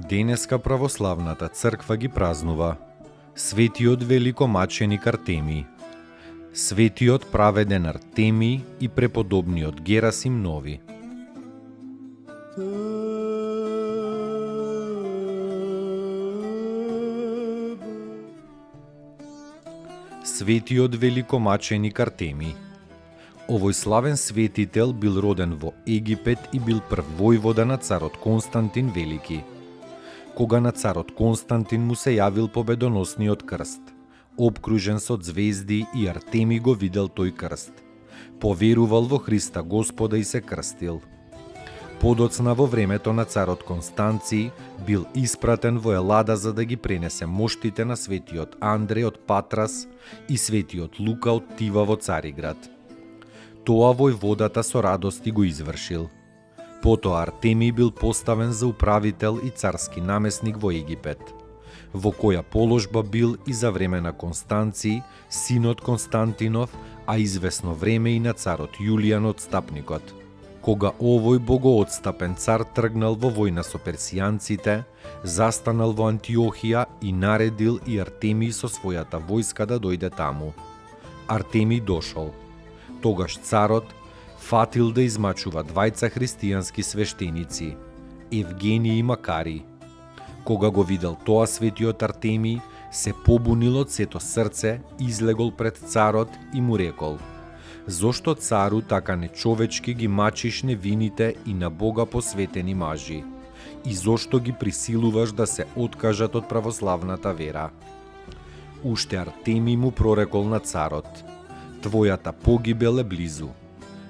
Денеска православната црква ги празнува светиот великомаченик Артемий, светиот праведен Артемий и преподобниот Герасим Нови. Светиот великомаченик Артемий. Овој славен светител бил роден во Египет и бил прв војвода на царот Константин Велики. Кога на царот Константин му се јавил победоносниот крст, обкружен со звезди, и Артемий го видел тој крст. Поверувал во Христа Господа и се крстил. Подоцна во времето на царот Констанци бил испратен во Елада за да ги пренесе моштите на светиот Андреј од Патрас и светиот Лука од Тива во Цариград. Тоа војводата со радости го извршил. Потоа Артемий бил поставен за управител и царски намесник во Египет, во која положба бил и за време на Констанци, синот Константинов, а известно време и на царот Јулијан Отстапникот. Кога овој богоотстапен цар тргнал во војна со персијанците, застанал во Антиохија и наредил и Артемий со својата војска да дојде таму. Артемий дошол. Тогаш царот фатил да измачува двајца христијански свештеници, Евгений и Макари. Кога го видел тоа светиот Артемий, се побунил од сето срце, излегол пред царот и му рекол: "Зошто, цару, така нечовечки ги мачиш невините и на Бога посветени мажи? И зошто ги присилуваш да се откажат од православната вера?" Уште Артемий му прорекол на царот: "Твојата погибел е близу."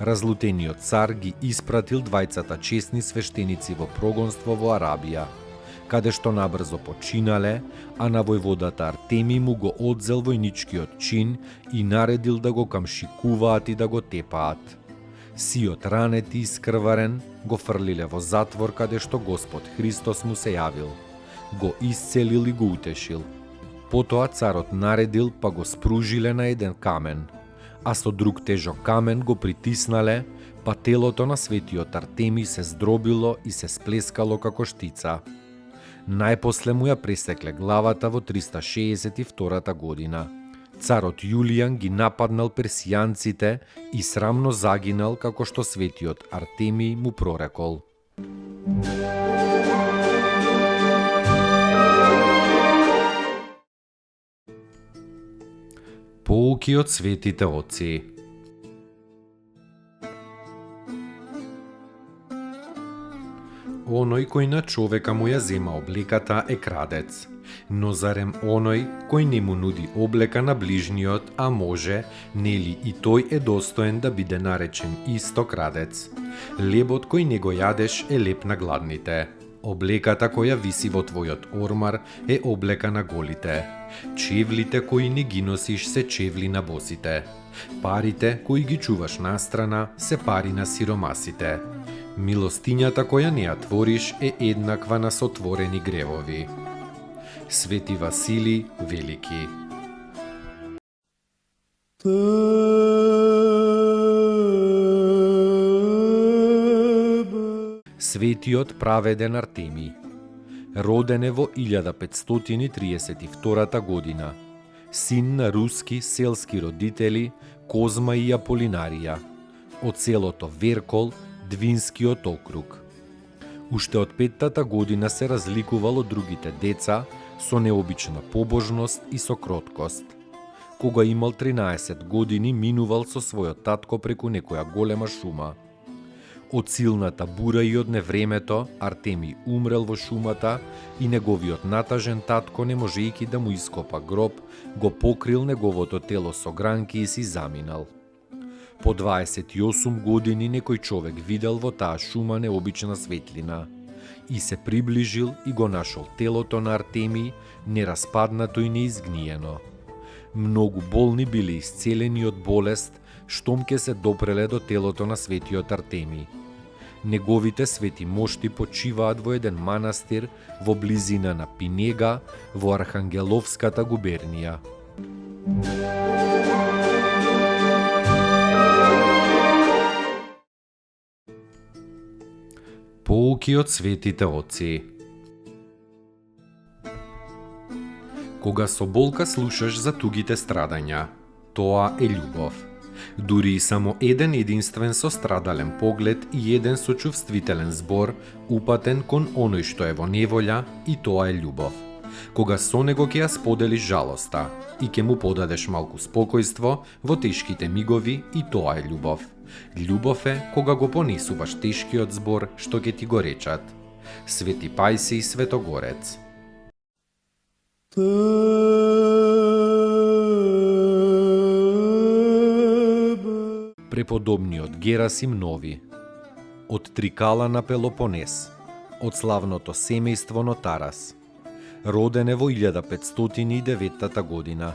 Разлутениот цар ги испратил двајцата чесни свештеници во прогонство во Арабија, каде што набрзо починале, а на војводата Артемий му го одзел војничкиот чин и наредил да го камшикуваат и да го тепаат. Сиот ранет и искрварен го фрлиле во затвор каде што Господ Христос му се јавил, го исцелил и го утешил. Потоа царот наредил па го спружиле на еден камен, а со друг тежок камен го притиснале, па телото на светиот Артемий се здробило и се сплескало како штица. Најпосле му ја пресекле главата во 362 година. Царот Јулијан ги нападнал персијанците и срамно загинал како што светиот Артемий му прорекол. Поуки од светите отци. Оној кој на човека му ја зема облеката е крадец, но зарем оној кој не му нуди облека на ближниот, а може, нели и тој е достоен да биде наречен исто крадец? Лебот кој не го јадеш е леп на гладните. Облеката која виси во твојот ормар е облека на голите. Чевлите кои не ги носиш се чевли на босите. Парите кои ги чуваш настрана се пари на сиромасите. Милостињата која не ја твориш е еднаква на сотворени гревови. Свети Василий Велики. Светиот праведен Артемий. Роден е во 1532 година. Син на руски селски родители Козма и Аполинарија, од селото Веркол, Двинскиот округ. Уште од 5-та година се разликувал од другите деца со необична побожност и со кроткост. Кога имал 13 години, минувал со својот татко преку некоја голема шума. Од силната бура и од невремето, Артемий умрел во шумата и неговиот натажен татко, не можејќи да му ископа гроб, го покрил неговото тело со гранки и си заминал. По 28 години некој човек видел во таа шума необична светлина и се приближил и го нашол телото на Артемиј, нераспаднато и неизгниено. Многу болни били исцелени од болест, штом ке се допреле до телото на светиот Артемиј. Неговите свети мошти почиваат во еден манастир во близина на Пинега во Архангеловската губернија. Поуки од светите отци. Кога со болка слушаш за тугите страдања, тоа е љубов. Дури и само еден единствен сострадален поглед и еден сочувствителен збор упатен кон оној што е во неволја, и тоа е љубов. Кога со него ќе ја споделиш жалоста и ќе му подадеш малку спокојство во тешките мигови, и тоа е љубов. Љубов е кога го понесуваш тешкиот збор што ќе ти го речат. Свети Пајсий Светогорец. Преподобниот Герасим Нови. Од Трикала на Пелопонес, од славното семејство Нотарас. Роден е во 1509 година.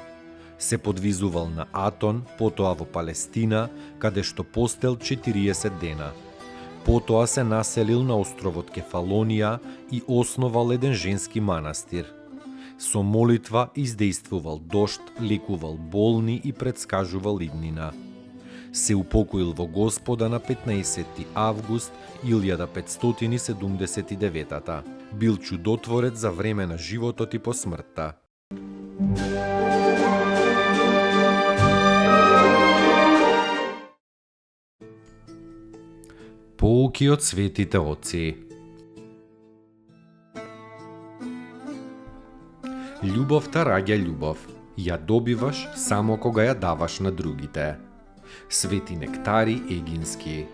Се подвизувал на Атон, потоа во Палестина, каде што постел 40 дена. Потоа се населил на островот Кефалонија и основал еден женски манастир. Со молитва издействувал дожд, лекувал болни и предскажувал иднина. Се упокоил во Господа на 15 август 1579. Бил чудотворец за време на животот и по смртта. Поуки од светите отци. Љубовта раѓа љубов. Ја добиваш само кога ја даваш на другите. Свети Нектари Егински.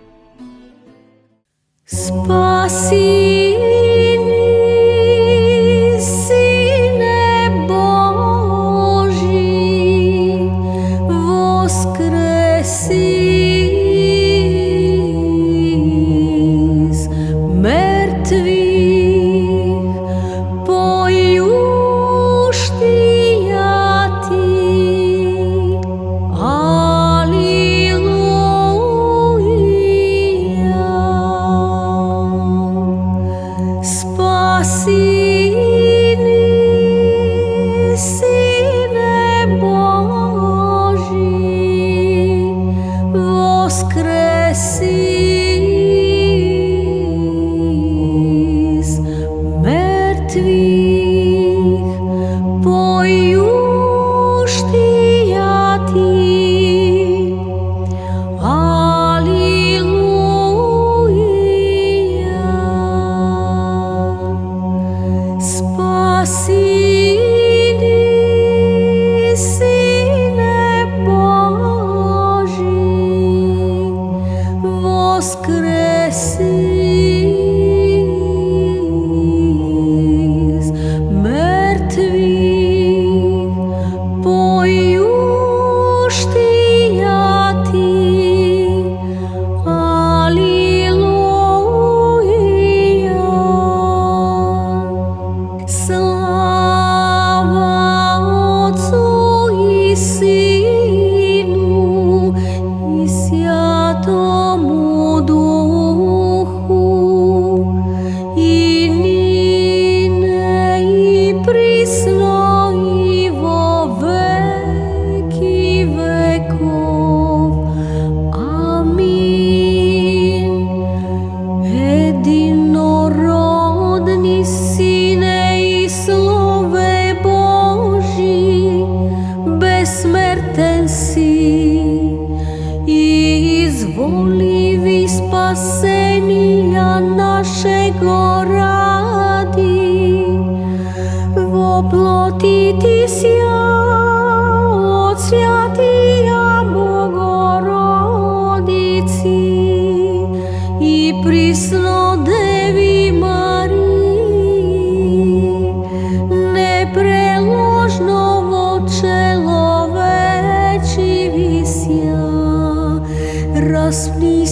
Спаси ни, Сине Божи, воскреси из мертвих, појушти ја ти.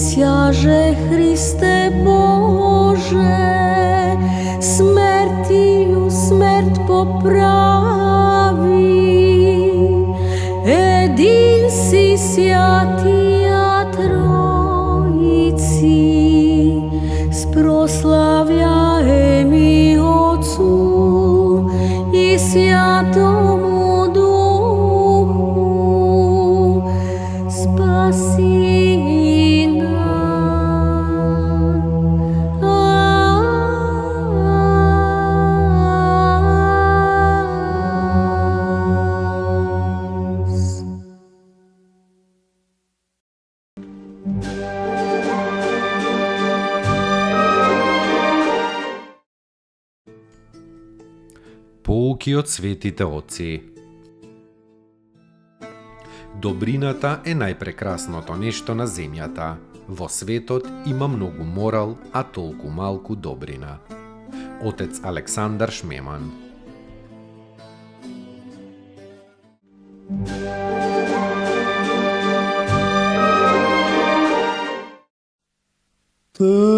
присяже Христе Боже, смертию смерть поправи. Един си святия Троици, спрославяеми Отцу и Святому Духу, спаси нас. Поуки од светите отци. Добрината е најпрекрасното нешто на земјата. Во светот има многу морал, а толку малку добрина. Отец Александар Шмеман. Te